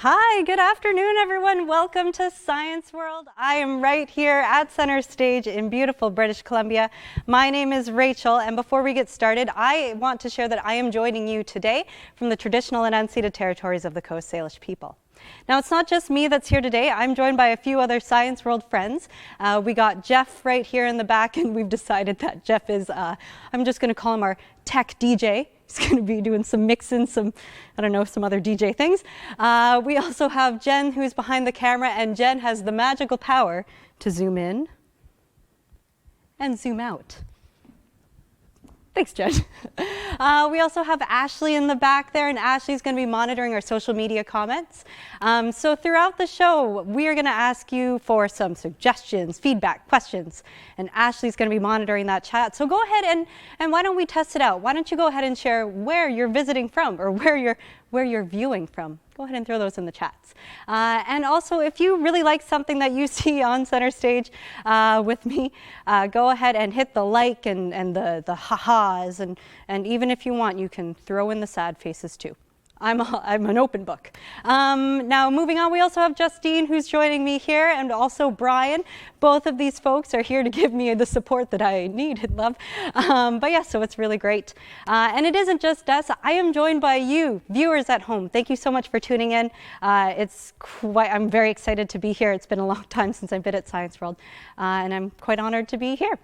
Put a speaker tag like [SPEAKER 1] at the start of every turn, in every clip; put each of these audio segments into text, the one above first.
[SPEAKER 1] Hi, good afternoon, everyone. Welcome to Science World. I am right here at center stage in beautiful British Columbia. My name is Rachel, and before we get started, I want to share that I am joining you today from the traditional and unceded territories of the Coast Salish people. Now, it's not just me that's here today. I'm joined by a few other Science World friends. We got Jeff right here in the back, and we've decided that Jeff is, I'm just going to call him our tech DJ. He's going to be doing some mixing, some other DJ things. We also have Jen, who's behind the camera, and Jen has the magical power to zoom in and zoom out. Thanks, Jen. We also have Ashley in the back there, and Ashley's going to be monitoring our social media comments. So throughout the show, we are going to ask you for some suggestions, feedback, questions, and Ashley's going to be monitoring that chat. So go ahead and why don't we test it out? Why don't you go ahead and share where you're visiting from or where you're viewing from? Go ahead and throw those in the chats. And also, if you really like something that you see on center stage with me, go ahead and hit the like and the ha-has, and even if you want, you can throw in the sad faces too. I'm an open book. Now, moving on, we also have Justine, who's joining me here, and also Brian. Both of these folks are here to give me the support that I need and love. But yeah, so it's really great. And it isn't just us. I am joined by you, viewers at home. Thank you so much for tuning in. I'm very excited to be here. It's been a long time since I've been at Science World, and I'm quite honored to be here.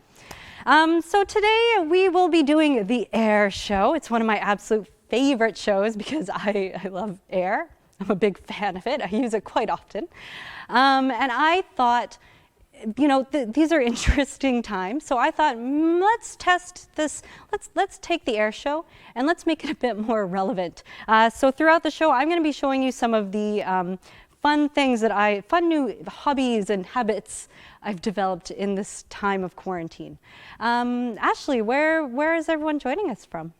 [SPEAKER 1] So today we will be doing the air show. It's one of my absolute favorite shows because I love air. I'm a big fan of it. I use it quite often. And I thought, these are interesting times. So I thought, let's test this. Let's take the air show and let's make it a bit more relevant. So throughout the show, I'm going to be showing you some of the fun new hobbies and habits I've developed in this time of quarantine. Ashley, where is everyone joining us from?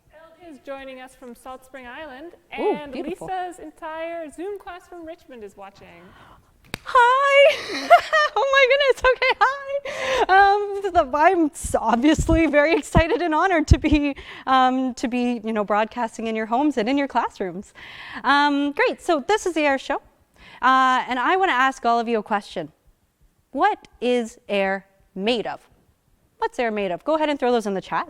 [SPEAKER 2] Is joining us from Salt Spring Island,
[SPEAKER 1] Ooh,
[SPEAKER 2] and
[SPEAKER 1] beautiful.
[SPEAKER 2] Lisa's entire Zoom class from Richmond is watching.
[SPEAKER 1] Hi! Oh my goodness, okay, hi! I'm obviously very excited and honored to be broadcasting in your homes and in your classrooms. Great, so this is the air show, and I want to ask all of you a question. What is air made of? What's air made of? Go ahead and throw those in the chat.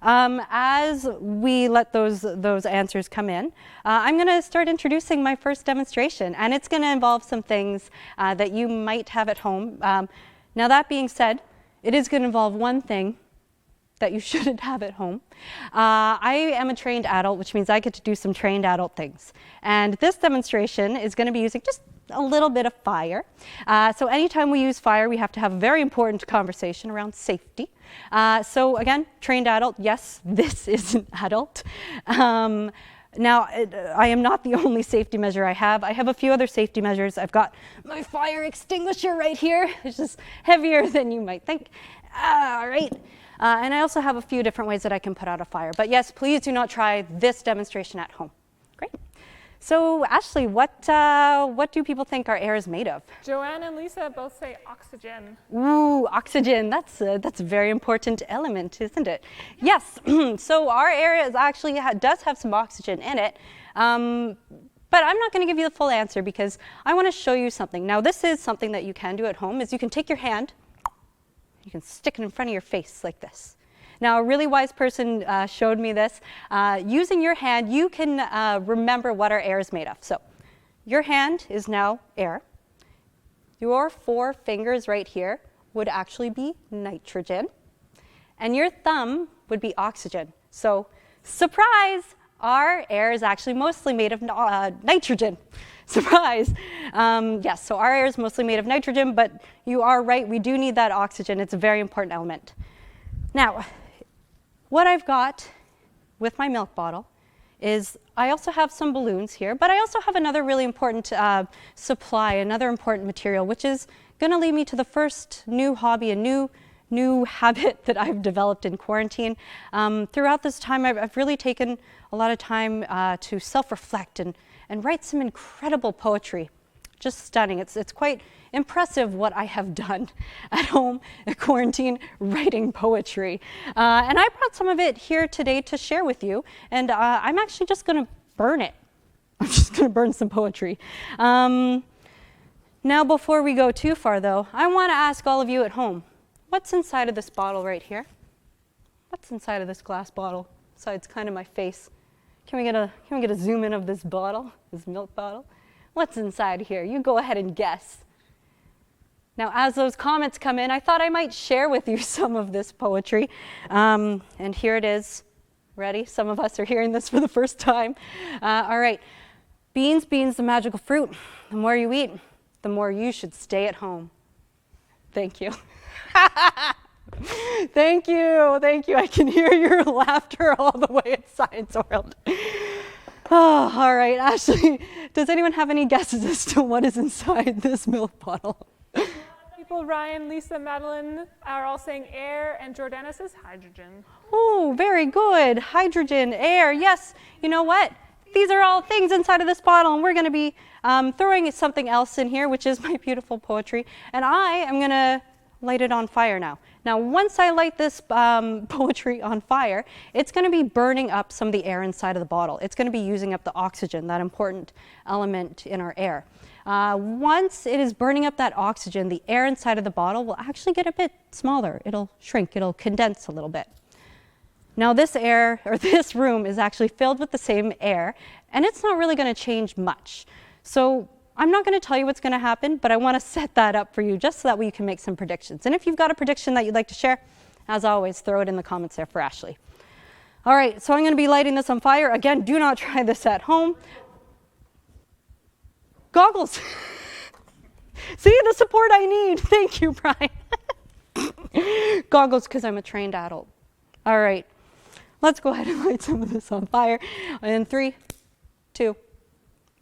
[SPEAKER 1] As we let those answers come in, I'm going to start introducing my first demonstration, and it's going to involve some things that you might have at home. Now, that being said, it is going to involve one thing that you shouldn't have at home. I am a trained adult, which means I get to do some trained adult things. And this demonstration is going to be using just a little bit of fire. So anytime we use fire, we have to have a very important conversation around safety. So again, trained adult, yes, this is an adult. Now, I am not the only safety measure I have. I have a few other safety measures. I've got my fire extinguisher right here. It's just heavier than you might think. All right. And I also have a few different ways that I can put out a fire. But yes, please do not try this demonstration at home. Great. So, Ashley, what do people think our air is made of?
[SPEAKER 2] Joanne and Lisa both say oxygen.
[SPEAKER 1] Ooh, oxygen. That's a very important element, isn't it? Yes. So our air is actually does have some oxygen in it. But I'm not going to give you the full answer because I want to show you something. Now, this is something that you can do at home. Is you can take your hand, you can stick it in front of your face like this. Now, a really wise person showed me this. Using your hand, you can remember what our air is made of. So your hand is now air. Your 4 fingers right here would actually be nitrogen. And your thumb would be oxygen. So, surprise, our air is actually mostly made of nitrogen. Surprise! Yes, so our air is mostly made of nitrogen, but you are right, we do need that oxygen. It's a very important element. Now, what I've got with my milk bottle is I also have some balloons here, but I also have another really important supply, another important material, which is going to lead me to the first new hobby, a new habit that I've developed in quarantine. Throughout this time, I've really taken a lot of time to self-reflect and write some incredible poetry. Just stunning. It's quite impressive what I have done at home at quarantine writing poetry. And I brought some of it here today to share with you. And I'm actually just going to burn it. I'm just going to burn some poetry. Now, before we go too far, though, I want to ask all of you at home, what's inside of this bottle right here? What's inside of this glass bottle? Besides kind of my face. Can we get a zoom in of this bottle, this milk bottle? What's inside here? You go ahead and guess. Now, as those comments come in, I thought I might share with you some of this poetry. And here it is. Ready? Some of us are hearing this for the first time. All right. Beans, beans, the magical fruit. The more you eat, the more you should stay at home. Thank you. Thank you. Thank you. I can hear your laughter all the way at Science World. Oh, all right. Ashley, does anyone have any guesses as to what is inside this milk bottle?
[SPEAKER 2] People, Ryan, Lisa, Madeline are all saying air, and Jordana says hydrogen.
[SPEAKER 1] Oh, very good. Hydrogen, air. Yes. You know what? These are all things inside of this bottle, and we're going to be throwing something else in here, which is my beautiful poetry. And I am going to light it on fire now. Now, once I light this poetry on fire, it's going to be burning up some of the air inside of the bottle. It's going to be using up the oxygen, that important element in our air. Once it is burning up that oxygen, the air inside of the bottle will actually get a bit smaller. It'll shrink, it'll condense a little bit. Now this air, or this room, is actually filled with the same air, and it's not really going to change much. So I'm not going to tell you what's going to happen, but I want to set that up for you just so that we can make some predictions. And if you've got a prediction that you'd like to share, as always, throw it in the comments there for Ashley. All right, so I'm going to be lighting this on fire. Again, do not try this at home. Goggles. See, the support I need. Thank you, Brian. Goggles, because I'm a trained adult. All right, let's go ahead and light some of this on fire. In 3, 2,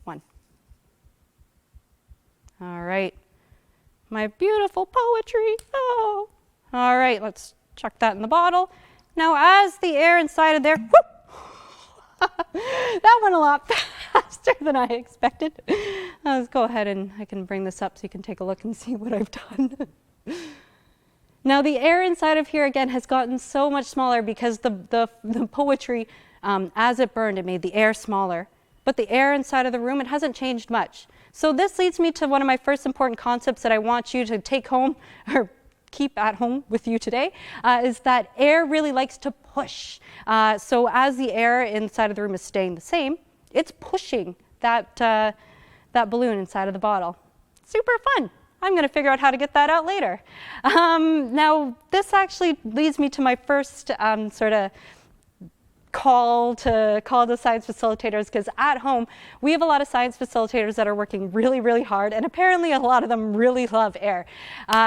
[SPEAKER 1] 1. All right, my beautiful poetry. Oh. All right, let's chuck that in the bottle. Now, as the air inside of there, whoop, that went a lot faster than I expected. Let's go ahead and I can bring this up so you can take a look and see what I've done. Now, the air inside of here, again, has gotten so much smaller because the poetry, as it burned, it made the air smaller. But the air inside of the room, it hasn't changed much. So this leads me to one of my first important concepts that I want you to take home, or keep at home with you today, is that air really likes to push. So as the air inside of the room is staying the same, it's pushing that balloon inside of the bottle. Super fun. I'm going to figure out how to get that out later. Now, this actually leads me to my first sort of call to science facilitators, because at home we have a lot of science facilitators that are working really, really hard, and apparently a lot of them really love air.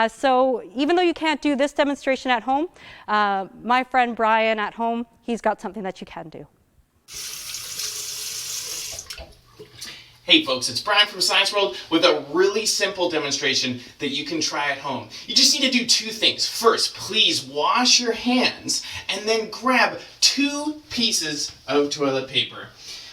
[SPEAKER 1] So even though you can't do this demonstration at home, my friend Brian at home, he's got something that you can do.
[SPEAKER 3] Hey folks, it's Brian from Science World with a really simple demonstration that you can try at home. You just need to do 2 things. First, please wash your hands and then grab 2 pieces of toilet paper.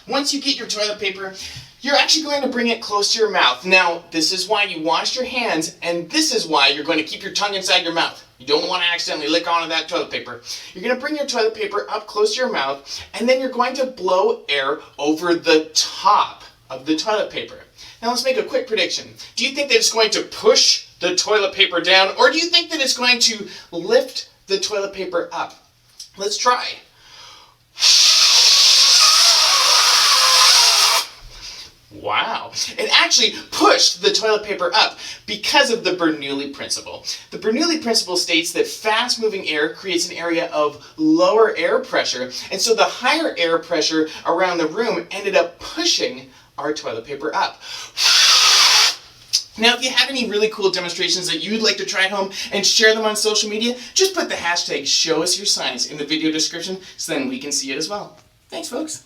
[SPEAKER 3] Once you get your toilet paper, you're actually going to bring it close to your mouth. Now, this is why you washed your hands, and this is why you're going to keep your tongue inside your mouth. You don't want to accidentally lick onto that toilet paper. You're going to bring your toilet paper up close to your mouth, and then you're going to blow air over the top of the toilet paper. Now let's make a quick prediction. Do you think that it's going to push the toilet paper down, or do you think that it's going to lift the toilet paper up? Let's try. Wow, it actually pushed the toilet paper up because of the Bernoulli principle. The Bernoulli principle states that fast-moving air creates an area of lower air pressure, and so the higher air pressure around the room ended up pushing our toilet paper up. Now, if you have any really cool demonstrations that you'd like to try at home and share them on social media, just put the hashtag #ShowUsYourScience in the video description so then we can see it as well. Thanks, folks.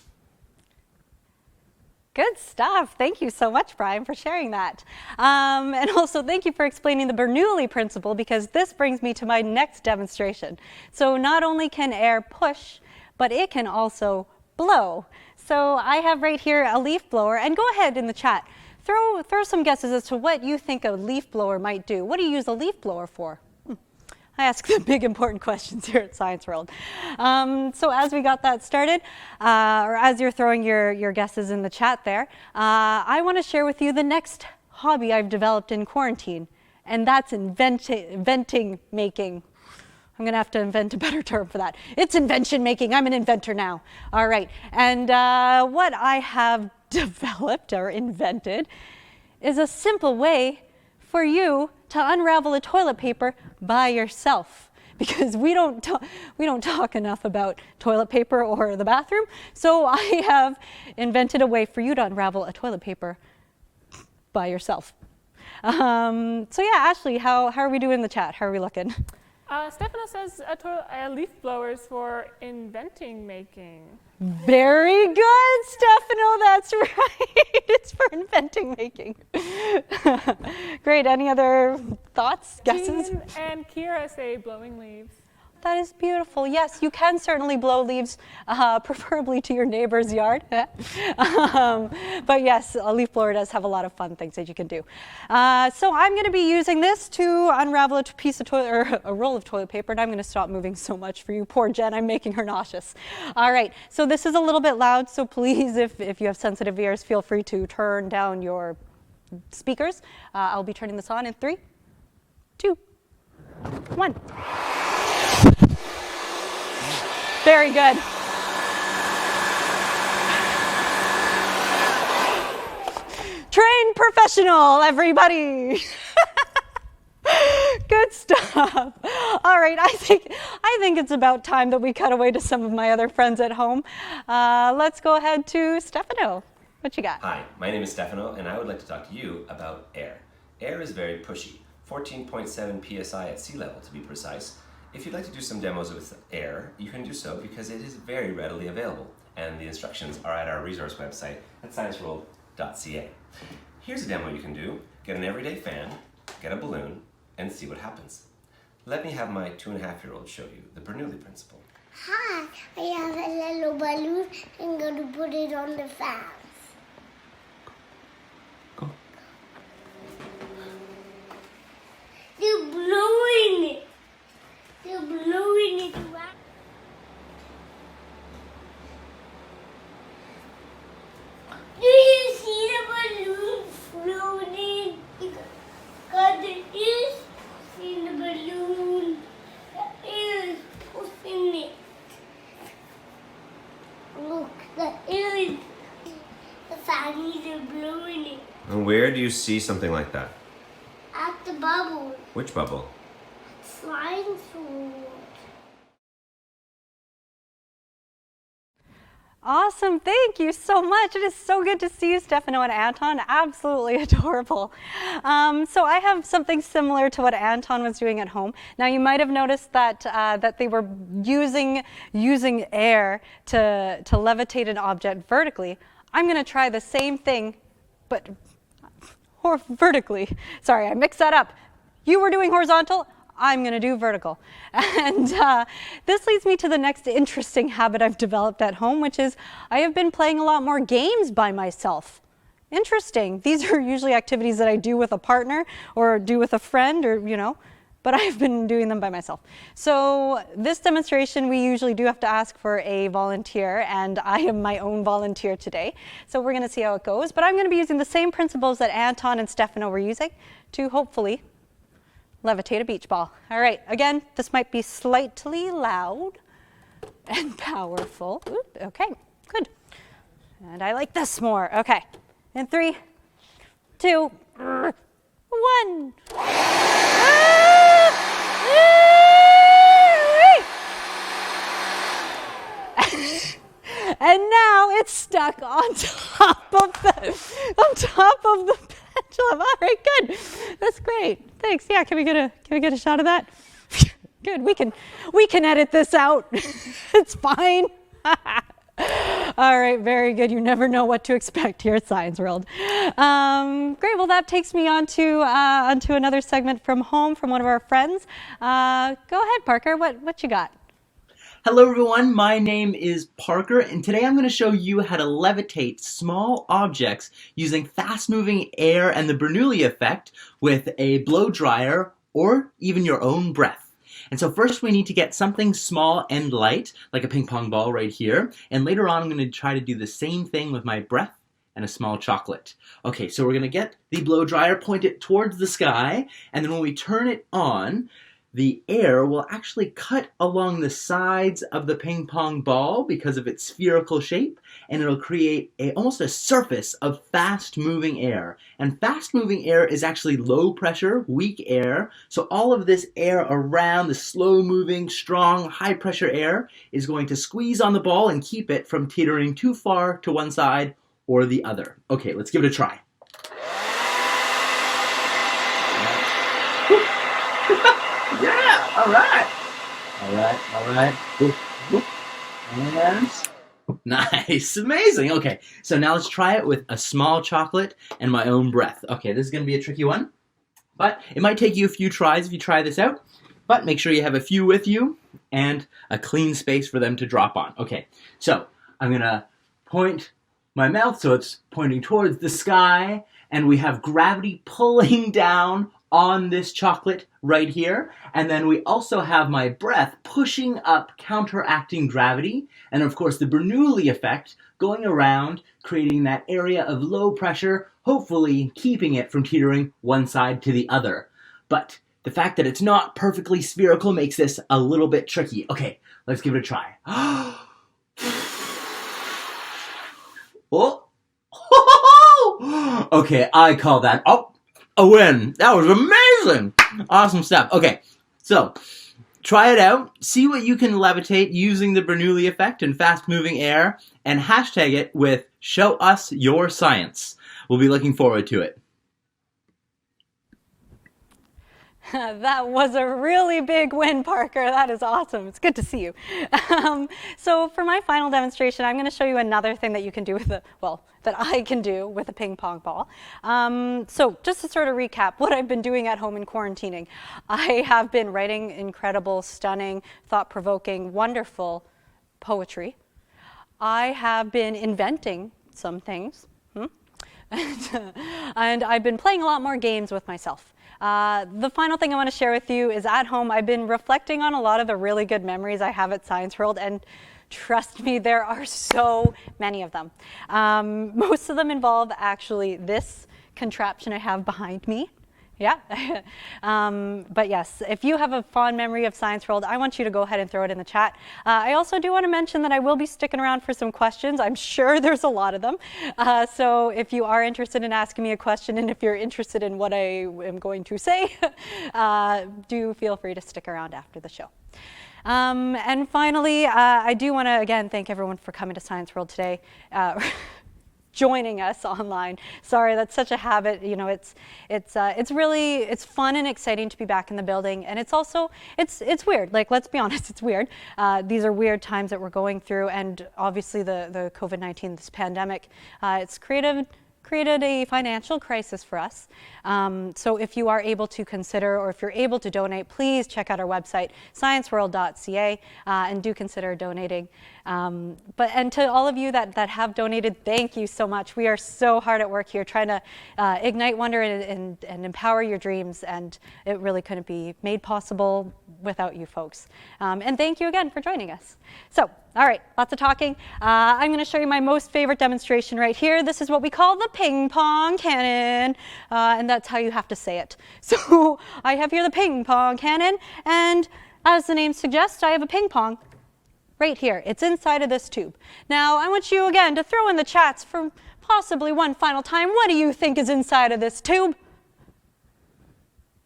[SPEAKER 1] Good stuff. Thank you so much, Brian, for sharing that. And also thank you for explaining the Bernoulli principle, because this brings me to my next demonstration. So not only can air push, but it can also blow. So I have right here a leaf blower, and go ahead in the chat. Throw some guesses as to what you think a leaf blower might do. What do you use a leaf blower for? I ask the big important questions here at Science World. So as we got that started, or as you're throwing your guesses in the chat there, I want to share with you the next hobby I've developed in quarantine, and that's inventing making. I'm going to have to invent a better term for that. It's invention making. I'm an inventor now. All right. And what I have developed or invented is a simple way for you to unravel a toilet paper by yourself, because we don't talk enough about toilet paper or the bathroom. So I have invented a way for you to unravel a toilet paper by yourself. So yeah, Ashley, how are we doing in the chat? How are we looking?
[SPEAKER 2] Stefano says leaf blowers for inventing making.
[SPEAKER 1] Very good, Stefano. That's right. It's for inventing making. Great. Any other thoughts, guesses?
[SPEAKER 2] Jean and Kira say blowing leaves.
[SPEAKER 1] That is beautiful. Yes, you can certainly blow leaves, preferably to your neighbor's yard. But yes, a leaf blower does have a lot of fun things that you can do. So I'm going to be using this to unravel a piece of toilet, or a roll of toilet paper, and I'm going to stop moving so much for you. Poor Jen, I'm making her nauseous. All right, so this is a little bit loud, so please, if you have sensitive ears, feel free to turn down your speakers. I'll be turning this on in 3, 2, 1. Very good. Trained professional, everybody. Good stuff. All right, I think it's about time that we cut away to some of my other friends at home. Let's go ahead to Stefano. What you got?
[SPEAKER 4] Hi, my name is Stefano, and I would like to talk to you about air. Air is very pushy, 14.7 psi at sea level to be precise. If you'd like to do some demos with air, you can do so because it is very readily available, and the instructions are at our resource website at scienceworld.ca. Here's a demo you can do. Get an everyday fan, get a balloon, and see what happens. Let me have my 2.5-year-old show you the Bernoulli principle.
[SPEAKER 5] Hi, I have a little balloon. I'm going to put it on the fans.
[SPEAKER 4] Go.
[SPEAKER 5] You're blowing it. You're blowing it around. Do you see the balloon floating? Because the ears in the balloon. The ears pushing it. Look, the ears. The fannies are blowing it.
[SPEAKER 4] And where do you see something like that?
[SPEAKER 5] At the bubble.
[SPEAKER 4] Which bubble?
[SPEAKER 5] Science World.
[SPEAKER 1] Awesome, thank you so much. It is so good to see you, Stefano and Anton. Absolutely adorable. So I have something similar to what Anton was doing at home. Now you might have noticed that that they were using air to levitate an object vertically. I'm going to try the same thing, but vertically. Sorry, I mixed that up. You were doing horizontal. I'm going to do vertical. And this leads me to the next interesting habit I've developed at home, which is I have been playing a lot more games by myself. Interesting. These are usually activities that I do with a partner or do with a friend, or, but I've been doing them by myself. So this demonstration, we usually do have to ask for a volunteer, and I am my own volunteer today. So we're going to see how it goes. But I'm going to be using the same principles that Anton and Stefano were using to hopefully levitate a beach ball. All right, again, this might be slightly loud and powerful. Oop, okay, good. And I like this more. Okay, in 3, 2, 1. And now it's stuck on top of the pendulum. All right, good. That's great. Thanks. Yeah, can we get a shot of that? Good. We can edit this out. It's fine. All right, very good. You never know what to expect here at Science World. Great. Well, that takes me onto another segment from home from one of our friends. Go ahead, Parker. What you got?
[SPEAKER 6] Hello everyone, my name is Parker, and today I'm going to show you how to levitate small objects using fast-moving air and the Bernoulli effect with a blow dryer or even your own breath. And so first we need to get something small and light, like a ping pong ball right here. And later on I'm going to try to do the same thing with my breath and a small chocolate. Okay, so we're going to get the blow dryer, point it towards the sky, and then when we turn it on, the air will actually cut along the sides of the ping pong ball because of its spherical shape, and it'll create almost a surface of fast-moving air. And fast-moving air is actually low pressure, weak air, so all of this air around the slow-moving, strong, high-pressure air is going to squeeze on the ball and keep it from teetering too far to one side or the other. Okay, let's give it a try. Yeah, all right. And nice, amazing. Okay, so now let's try it with a small chocolate and my own breath. Okay, this is going to be a tricky one, but it might take you a few tries if you try this out, but make sure you have a few with you and a clean space for them to drop on. Okay, so I'm going to point my mouth so it's pointing towards the sky, and we have gravity pulling down on this chocolate right here, and then we also have my breath pushing up, counteracting gravity, and of course the Bernoulli effect going around, creating that area of low pressure, hopefully keeping it from teetering one side to the other. But the fact that it's not perfectly spherical makes this a little bit tricky. Okay, let's give it a try. Oh. Okay, I call that a win. That was amazing. Awesome stuff. Okay, so try it out. See what you can levitate using the Bernoulli effect and fast-moving air, and hashtag it with "Show Us Your Science." We'll be looking forward to it.
[SPEAKER 1] That was a really big win, Parker. That is awesome. It's good to see you. So for my final demonstration, I'm going to show you another thing that you can do with that I can do with a ping pong ball. So just to sort of recap what I've been doing at home in quarantining, I have been writing incredible, stunning, thought-provoking, wonderful poetry. I have been inventing some things. And I've been playing a lot more games with myself. The final thing I want to share with you is at home I've been reflecting on a lot of the really good memories I have at Science World, and trust me, there are so many of them. Most of them involve actually this contraption I have behind me. Yeah. But yes, if you have a fond memory of Science World, I want you to go ahead and throw it in the chat. I also do want to mention that I will be sticking around for some questions. I'm sure there's a lot of them. So if you are interested in asking me a question, and if you're interested in what I am going to say, do feel free to stick around after the show. And finally, I do want to again thank everyone for coming to Science World today. Joining us online. Sorry, that's such a habit. You know, it's fun and exciting to be back in the building, and it's also it's weird. Like, let's be honest, it's weird. These are weird times that we're going through, and obviously the COVID-19, this pandemic, it's created a financial crisis for us. So if you are able to consider, or if you're able to donate, please check out our website, scienceworld.ca, and do consider donating. And to all of you that have donated, thank you so much. We are so hard at work here trying to ignite wonder and empower your dreams, and it really couldn't be made possible without you folks. And thank you again for joining us. So, all right, lots of talking. I'm going to show you my most favorite demonstration right here. This is what we call the ping pong cannon, and that's how you have to say it. So I have here the ping pong cannon, and as the name suggests, I have a ping pong right here. It's inside of this tube. Now, I want you again to throw in the chats for possibly one final time. What do you think is inside of this tube?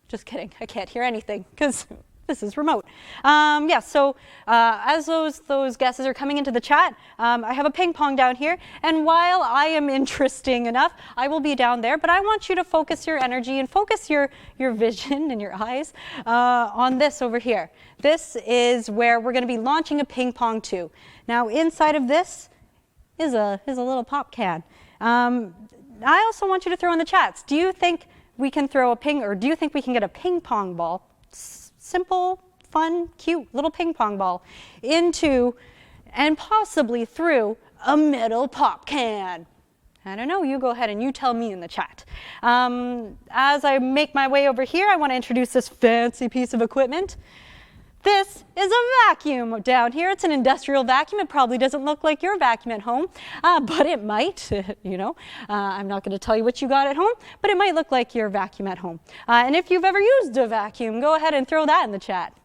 [SPEAKER 1] Just kidding. I can't hear anything because this is remote. So as those guesses are coming into the chat, I have a ping pong down here, and while I am interesting enough, I will be down there, but I want you to focus your energy and focus your vision and your eyes on this over here. This is where we're going to be launching a ping pong to. Now, inside of this is a little pop can. I also want you to throw in the chats. Do you think we can throw do you think we can get a ping pong ball, simple, fun, cute little ping pong ball, into and possibly through a metal pop can? I don't know, you go ahead and you tell me in the chat. As I make my way over here, I want to introduce this fancy piece of equipment. This is a vacuum down here. It's an industrial vacuum. It probably doesn't look like your vacuum at home, but it might, you know. I'm not going to tell you what you got at home, but it might look like your vacuum at home. And if you've ever used a vacuum, go ahead and throw that in the chat.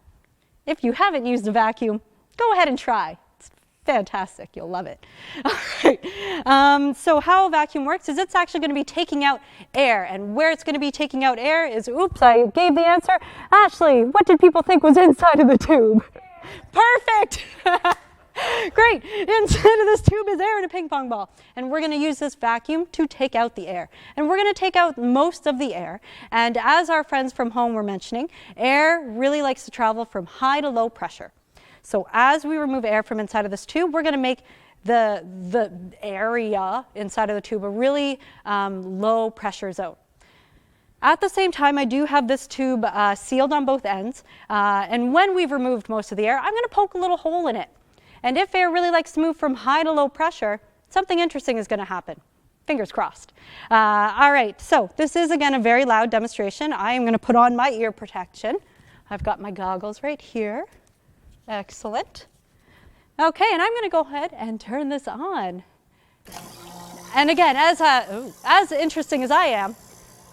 [SPEAKER 1] If you haven't used a vacuum, go ahead and try. It's fantastic. You'll love it. All right. So how a vacuum works is it's actually going to be taking out air. And where it's going to be taking out air is, oops, I gave the answer. Ashley, what did people think was inside of the tube? Perfect. Great. Inside of this tube is air and a ping pong ball. And we're going to use this vacuum to take out the air. And we're going to take out most of the air. And as our friends from home were mentioning, air really likes to travel from high to low pressure. So as we remove air from inside of this tube, we're going to make the area inside of the tube a really low pressure zone. At the same time, I do have this tube sealed on both ends. And when we've removed most of the air, I'm going to poke a little hole in it. And if air really likes to move from high to low pressure, something interesting is going to happen. Fingers crossed. All right, so this is, again, a very loud demonstration. I am going to put on my ear protection. I've got my goggles right here. Excellent. Okay, and I'm going to go ahead and turn this on. And again, as interesting as I am,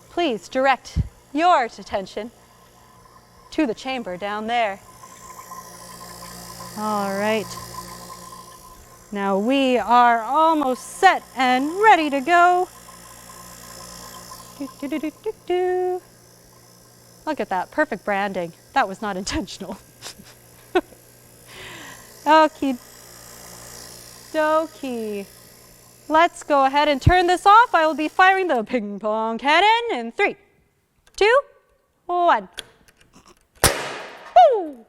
[SPEAKER 1] please direct your attention to the chamber down there. All right. Now we are almost set and ready to go. Look at that, perfect branding. That was not intentional. Okie dokie. Let's go ahead and turn this off. I will be firing the ping pong cannon in 3, 2, 1. Woo!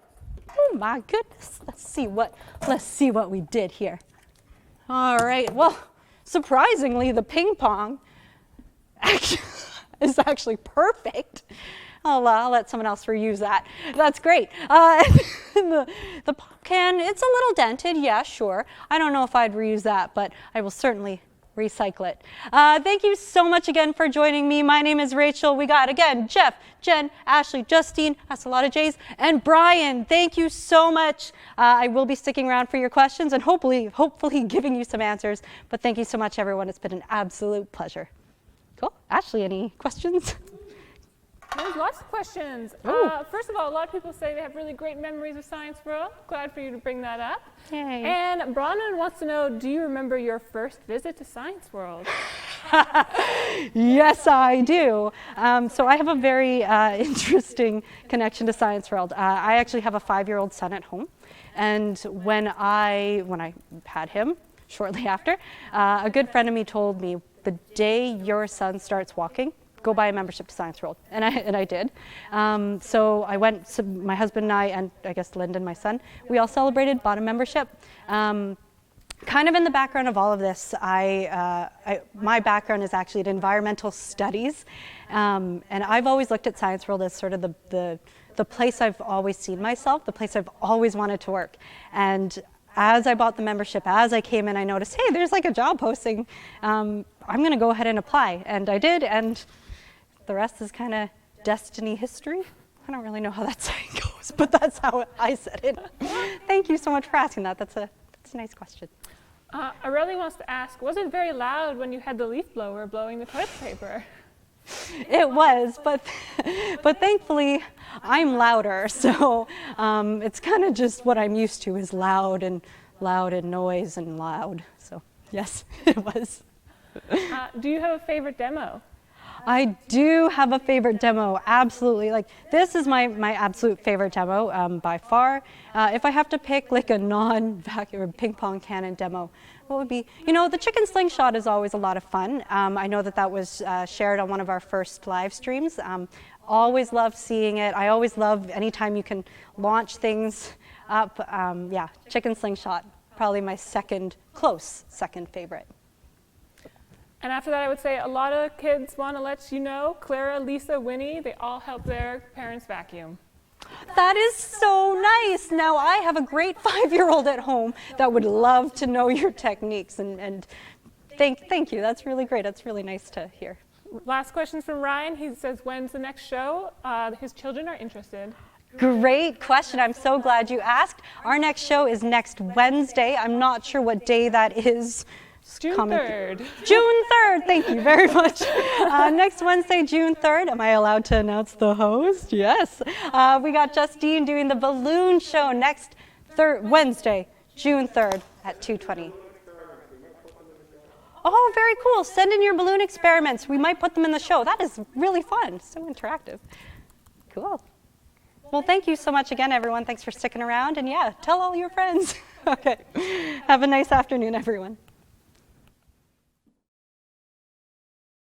[SPEAKER 1] Oh my goodness. Let's see what we did here. All right. Well, surprisingly, the ping pong is actually perfect. I'll let someone else reuse that. That's great. The pop can, it's a little dented. Yeah, sure. I don't know if I'd reuse that, but I will certainly recycle it. Thank you so much again for joining me. My name is Rachel. We got, again, Jeff, Jen, Ashley, Justine, that's a lot of J's, and Brian. Thank you so much. I will be sticking around for your questions and hopefully giving you some answers. But thank you so much, everyone. It's been an absolute pleasure. Cool. Ashley, any questions?
[SPEAKER 2] There's lots of questions. First of all, a lot of people say they have really great memories of Science World. Glad for you to bring that up.
[SPEAKER 1] Yay.
[SPEAKER 2] And Bronwyn wants to know, do you remember your first visit to Science World?
[SPEAKER 1] Yes, I do. So I have a very interesting connection to Science World. I actually have a 5-year-old son at home. And when I had him shortly after, a good friend of me told me, the day your son starts walking, go buy a membership to Science World, and I did. So I went. So my husband and I guess Lyndon, my son, we all celebrated, bought a membership. Kind of in the background of all of this, my background is actually in environmental studies, and I've always looked at Science World as sort of the place I've always seen myself, the place I've always wanted to work, and as I bought the membership, as I came in, I noticed, hey, there's like a job posting. I'm going to go ahead and apply, and I did, and the rest is kind of destiny history. I don't really know how that saying goes, but that's how I said it. Thank you so much for asking that. That's a nice question.
[SPEAKER 2] Aurelie wants to ask, was it very loud when you had the leaf blower blowing the toilet paper?
[SPEAKER 1] It was, but thankfully I'm louder, so it's kind of just what I'm used to is loud and noise and loud. So yes, it was.
[SPEAKER 2] Do you have a favorite demo?
[SPEAKER 1] I do have a favorite demo, absolutely. Like, this is my absolute favorite demo by far. If I have to pick like a non-vacuum ping pong cannon demo, what would be? You know, the chicken slingshot is always a lot of fun. I know that was shared on one of our first live streams. Always love seeing it. I always love anytime you can launch things up. Yeah, chicken slingshot, probably my close second favorite.
[SPEAKER 2] And after that, I would say a lot of kids want to let you know, Clara, Lisa, Winnie, they all help their parents vacuum.
[SPEAKER 1] That is so nice. Now, I have a great 5-year-old at home that would love to know your techniques. And thank you. That's really great. That's really nice to hear.
[SPEAKER 2] Last question from Ryan. He says, when's the next show? His children are interested.
[SPEAKER 1] Great question. I'm so glad you asked. Our next show is next Wednesday. I'm not sure what day that is.
[SPEAKER 2] June 3rd.
[SPEAKER 1] June 3rd. Thank you very much. Next Wednesday, June 3rd. Am I allowed to announce the host? Yes. We got Justine doing the balloon show next Wednesday, June 3rd at 2:20. Oh, very cool. Send in your balloon experiments. We might put them in the show. That is really fun. So interactive. Cool. Well, thank you so much again, everyone. Thanks for sticking around. And yeah, tell all your friends. Okay. Have a nice afternoon, everyone.